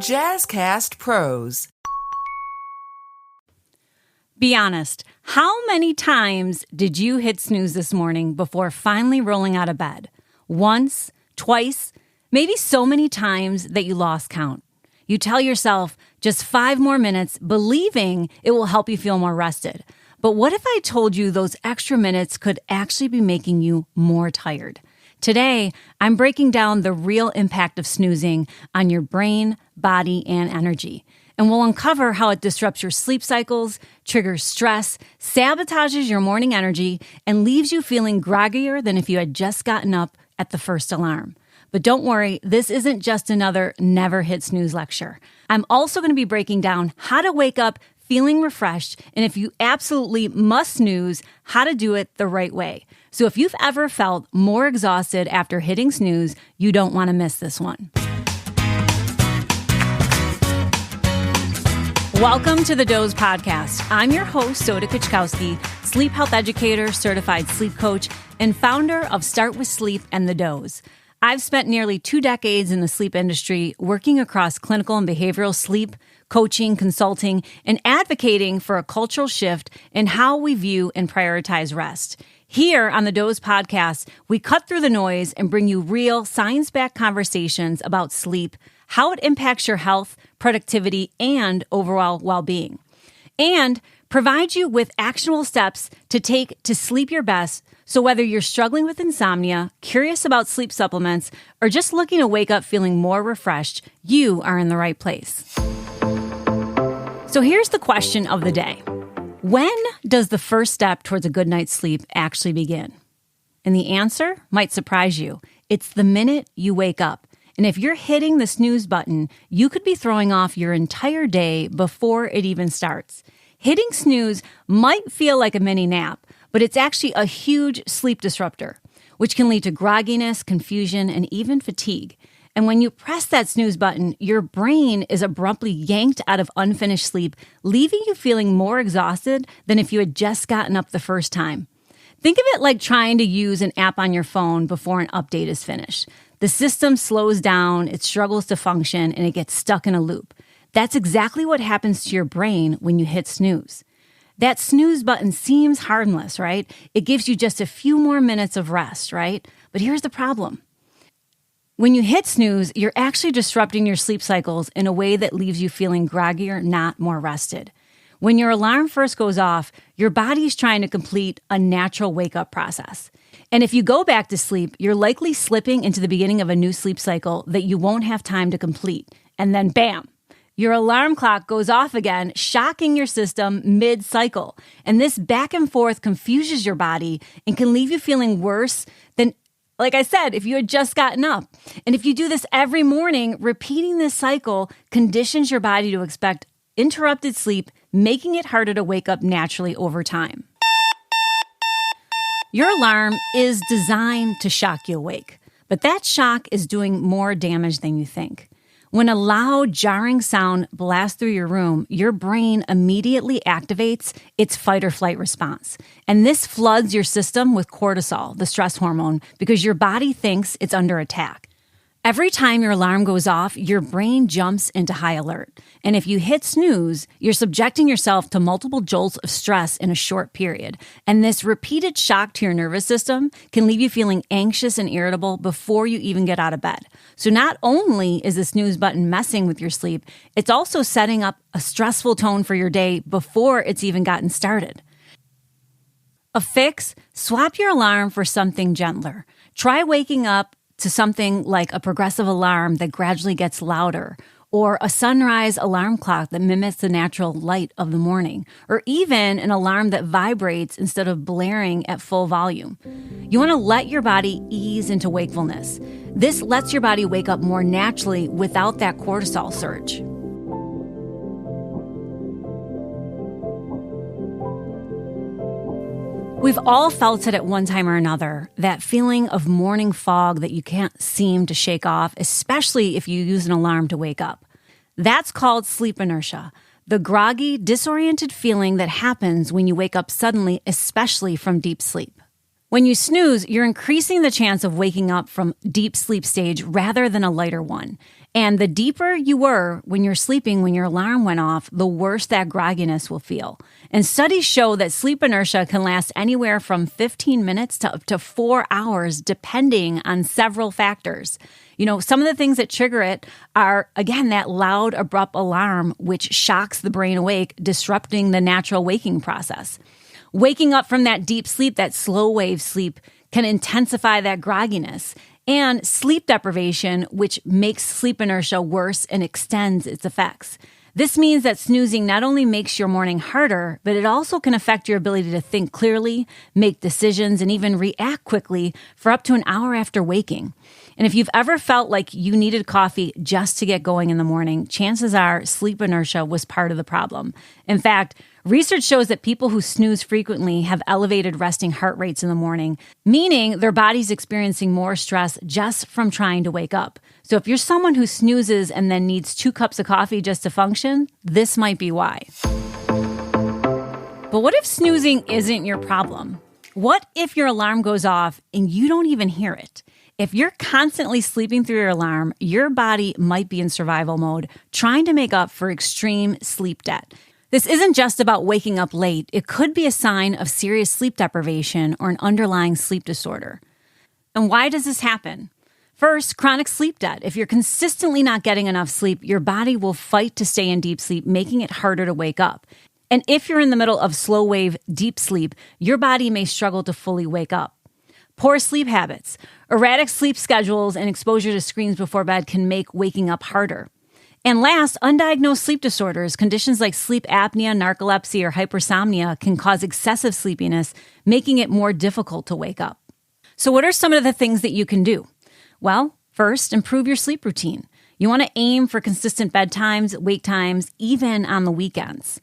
Jazzcast Pros. Be honest, how many times did you hit snooze this morning before finally rolling out of bed? Once, twice, maybe so many times that you lost count. You tell yourself just 5 more minutes, believing it will help you feel more rested. But what if I told you those extra minutes could actually be making you more tired? Today, I'm breaking down the real impact of snoozing on your brain, body, and energy. And we'll uncover how it disrupts your sleep cycles, triggers stress, sabotages your morning energy, and leaves you feeling groggier than if you had just gotten up at the first alarm. But don't worry, this isn't just another never hit snooze lecture. I'm also going to be breaking down how to wake up feeling refreshed, and if you absolutely must snooze, how to do it the right way. So if you've ever felt more exhausted after hitting snooze, you don't want to miss this one. Welcome to the Doze Podcast. I'm your host, Soda Kuczkowski, sleep health educator, certified sleep coach, and founder of Start With Sleep and the Doze. I've spent nearly 2 decades in the sleep industry working across clinical and behavioral sleep, coaching, consulting, and advocating for a cultural shift in how we view and prioritize rest. Here on the Doze Podcast, we cut through the noise and bring you real science-backed conversations about sleep, how it impacts your health, productivity, and overall well-being, and provide you with actionable steps to take to sleep your best. So whether you're struggling with insomnia, curious about sleep supplements, or just looking to wake up feeling more refreshed, you are in the right place. So here's the question of the day. When does the first step towards a good night's sleep actually begin? And the answer might surprise you. It's the minute you wake up. And if you're hitting the snooze button, you could be throwing off your entire day before it even starts. Hitting snooze might feel like a mini nap, but it's actually a huge sleep disruptor, which can lead to grogginess, confusion, and even fatigue. And when you press that snooze button, your brain is abruptly yanked out of unfinished sleep, leaving you feeling more exhausted than if you had just gotten up the first time. Think of it like trying to use an app on your phone before an update is finished. The system slows down, it struggles to function, and it gets stuck in a loop. That's exactly what happens to your brain when you hit snooze. That snooze button seems harmless, right? It gives you just a few more minutes of rest, right? But here's the problem. When you hit snooze, you're actually disrupting your sleep cycles in a way that leaves you feeling groggier, not more rested. When your alarm first goes off, your body's trying to complete a natural wake-up process. And if you go back to sleep, you're likely slipping into the beginning of a new sleep cycle that you won't have time to complete. And then bam, your alarm clock goes off again, shocking your system mid-cycle. And this back and forth confuses your body and can leave you feeling worse than, like I said, if you had just gotten up. And if you do this every morning, repeating this cycle conditions your body to expect interrupted sleep, making it harder to wake up naturally over time. Your alarm is designed to shock you awake, but that shock is doing more damage than you think. When a loud, jarring sound blasts through your room, your brain immediately activates its fight or flight response. And this floods your system with cortisol, the stress hormone, because your body thinks it's under attack. Every time your alarm goes off, your brain jumps into high alert. And if you hit snooze, you're subjecting yourself to multiple jolts of stress in a short period. And this repeated shock to your nervous system can leave you feeling anxious and irritable before you even get out of bed. So not only is the snooze button messing with your sleep, it's also setting up a stressful tone for your day before it's even gotten started. A fix? Swap your alarm for something gentler. Try waking up to something like a progressive alarm that gradually gets louder, or a sunrise alarm clock that mimics the natural light of the morning, or even an alarm that vibrates instead of blaring at full volume. You want to let your body ease into wakefulness. This lets your body wake up more naturally without that cortisol surge. We've all felt it at one time or another, that feeling of morning fog that you can't seem to shake off, especially if you use an alarm to wake up. That's called sleep inertia, the groggy, disoriented feeling that happens when you wake up suddenly, especially from deep sleep. When you snooze, you're increasing the chance of waking up from deep sleep stage rather than a lighter one. And the deeper you were when you're sleeping, when your alarm went off, the worse that grogginess will feel. And studies show that sleep inertia can last anywhere from 15 minutes to up to 4 hours, depending on several factors. Some of the things that trigger it are, again, that loud, abrupt alarm, which shocks the brain awake, disrupting the natural waking process. Waking up from that deep sleep, that slow wave sleep, can intensify that grogginess. And sleep deprivation, which makes sleep inertia worse and extends its effects. This means that snoozing not only makes your morning harder, but it also can affect your ability to think clearly, make decisions, and even react quickly for up to an hour after waking. And if you've ever felt like you needed coffee just to get going in the morning, chances are sleep inertia was part of the problem. In fact, research shows that people who snooze frequently have elevated resting heart rates in the morning, meaning their body's experiencing more stress just from trying to wake up. So if you're someone who snoozes and then needs 2 cups of coffee just to function, this might be why. But what if snoozing isn't your problem? What if your alarm goes off and you don't even hear it? If you're constantly sleeping through your alarm, your body might be in survival mode, trying to make up for extreme sleep debt. This isn't just about waking up late. It could be a sign of serious sleep deprivation or an underlying sleep disorder. And why does this happen? First, chronic sleep debt. If you're consistently not getting enough sleep, your body will fight to stay in deep sleep, making it harder to wake up. And if you're in the middle of slow wave deep sleep, your body may struggle to fully wake up. Poor sleep habits. Erratic sleep schedules and exposure to screens before bed can make waking up harder. And last, undiagnosed sleep disorders, conditions like sleep apnea, narcolepsy, or hypersomnia can cause excessive sleepiness, making it more difficult to wake up. So what are some of the things that you can do? Well, first, improve your sleep routine. You want to aim for consistent bedtimes, wake times, even on the weekends.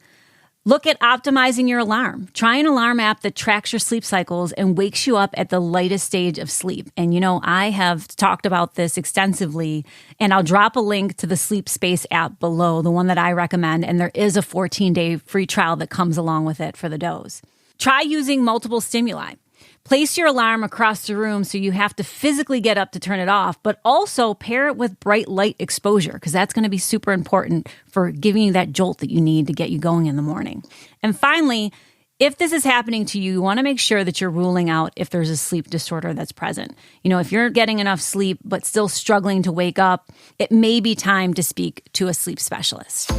Look at optimizing your alarm. Try an alarm app that tracks your sleep cycles and wakes you up at the lightest stage of sleep. And I have talked about this extensively, and I'll drop a link to the Sleep Space app below, the one that I recommend, and there is a 14-day free trial that comes along with it for the doze. Try using multiple stimuli. Place your alarm across the room so you have to physically get up to turn it off, but also pair it with bright light exposure because that's going to be super important for giving you that jolt that you need to get you going in the morning. And finally, if this is happening to you, you want to make sure that you're ruling out if there's a sleep disorder that's present. If you're getting enough sleep but still struggling to wake up, it may be time to speak to a sleep specialist.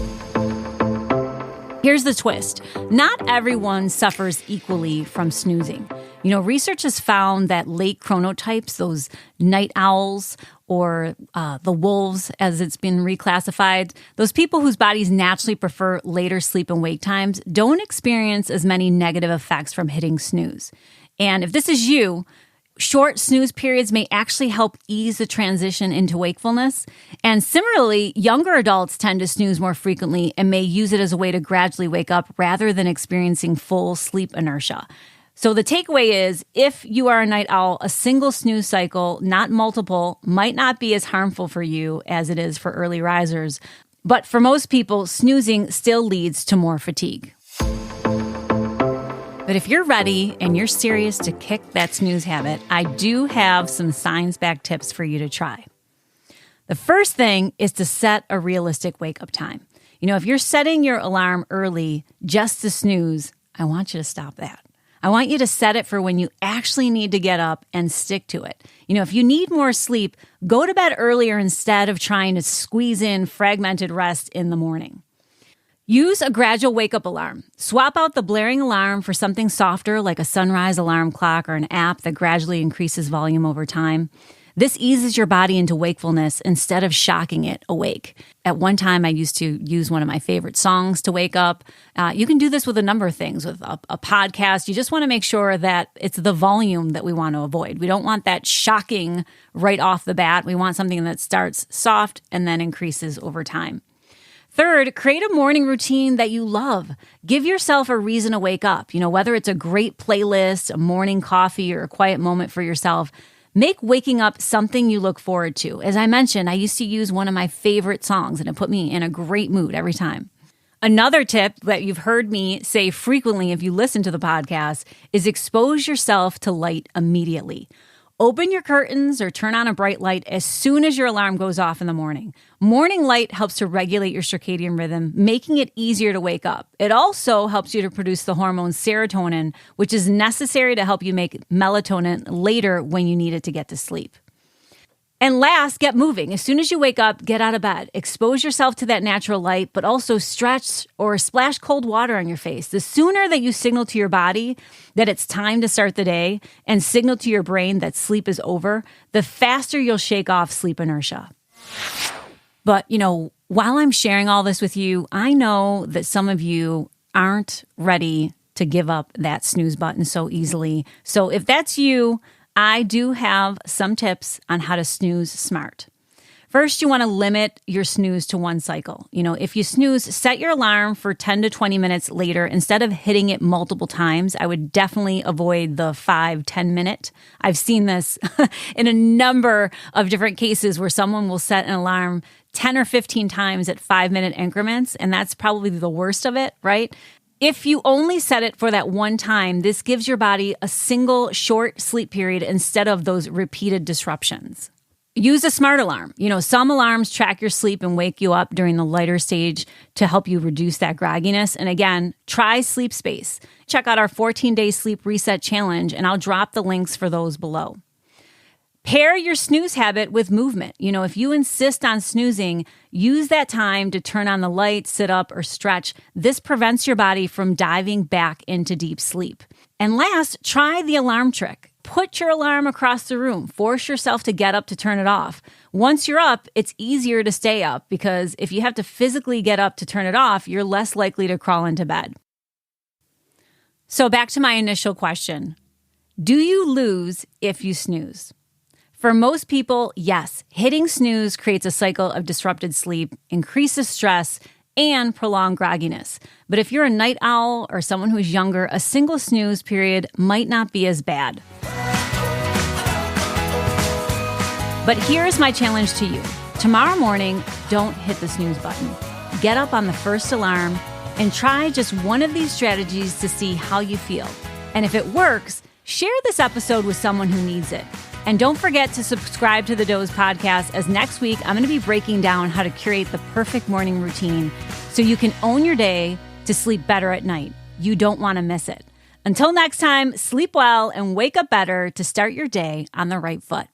Here's the twist. Not everyone suffers equally from snoozing. Research has found that late chronotypes, those night owls or the wolves, as it's been reclassified, those people whose bodies naturally prefer later sleep and wake times don't experience as many negative effects from hitting snooze. And if this is you, short snooze periods may actually help ease the transition into wakefulness. And similarly, younger adults tend to snooze more frequently and may use it as a way to gradually wake up rather than experiencing full sleep inertia. So the takeaway is, if you are a night owl, a single snooze cycle, not multiple, might not be as harmful for you as it is for early risers. But for most people, snoozing still leads to more fatigue. But if you're ready and you're serious to kick that snooze habit, I do have some science-backed tips for you to try. The first thing is to set a realistic wake-up time. If you're setting your alarm early just to snooze, I want you to stop that. I want you to set it for when you actually need to get up and stick to it. If you need more sleep, go to bed earlier instead of trying to squeeze in fragmented rest in the morning. Use a gradual wake-up alarm. Swap out the blaring alarm for something softer like a sunrise alarm clock or an app that gradually increases volume over time. This eases your body into wakefulness instead of shocking it awake. At one time, I used to use one of my favorite songs to wake up. You can do this with a number of things, with a podcast. You just want to make sure that it's the volume that we want to avoid. We don't want that shocking right off the bat. We want something that starts soft and then increases over time. Third, create a morning routine that you love. Give yourself a reason to wake up. Whether it's a great playlist, a morning coffee, or a quiet moment for yourself, make waking up something you look forward to. As I mentioned, I used to use one of my favorite songs, and it put me in a great mood every time. Another tip that you've heard me say frequently if you listen to the podcast is expose yourself to light immediately. Open your curtains or turn on a bright light as soon as your alarm goes off in the morning. Morning light helps to regulate your circadian rhythm, making it easier to wake up. It also helps you to produce the hormone serotonin, which is necessary to help you make melatonin later when you need it to get to sleep. And last, get moving. As soon as you wake up, get out of bed. Expose yourself to that natural light, but also stretch or splash cold water on your face. The sooner that you signal to your body that it's time to start the day and signal to your brain that sleep is over, the faster you'll shake off sleep inertia. But, while I'm sharing all this with you, I know that some of you aren't ready to give up that snooze button so easily. So if that's you, I do have some tips on how to snooze smart. First, you want to limit your snooze to one cycle. If you snooze, set your alarm for 10 to 20 minutes later. Instead of hitting it multiple times, I would definitely avoid the 5-10 minute. I've seen this in a number of different cases where someone will set an alarm 10 or 15 times at 5-minute increments, and that's probably the worst of it, right? If you only set it for that one time, this gives your body a single short sleep period instead of those repeated disruptions. Use a smart alarm. Some alarms track your sleep and wake you up during the lighter stage to help you reduce that grogginess. And again, try Sleep Space. Check out our 14-day sleep reset challenge, and I'll drop the links for those below. Pair your snooze habit with movement. If you insist on snoozing, use that time to turn on the light, sit up, or stretch. This prevents your body from diving back into deep sleep. And last, try the alarm trick. Put your alarm across the room. Force yourself to get up to turn it off. Once you're up, it's easier to stay up because if you have to physically get up to turn it off, you're less likely to crawl into bed. So back to my initial question. Do you lose if you snooze? For most people, yes, hitting snooze creates a cycle of disrupted sleep, increases stress, and prolonged grogginess. But if you're a night owl or someone who's younger, a single snooze period might not be as bad. But here's my challenge to you. Tomorrow morning, don't hit the snooze button. Get up on the first alarm and try just one of these strategies to see how you feel. And if it works, share this episode with someone who needs it. And don't forget to subscribe to the Doze podcast, as next week I'm going to be breaking down how to curate the perfect morning routine so you can own your day to sleep better at night. You don't want to miss it. Until next time, sleep well and wake up better to start your day on the right foot.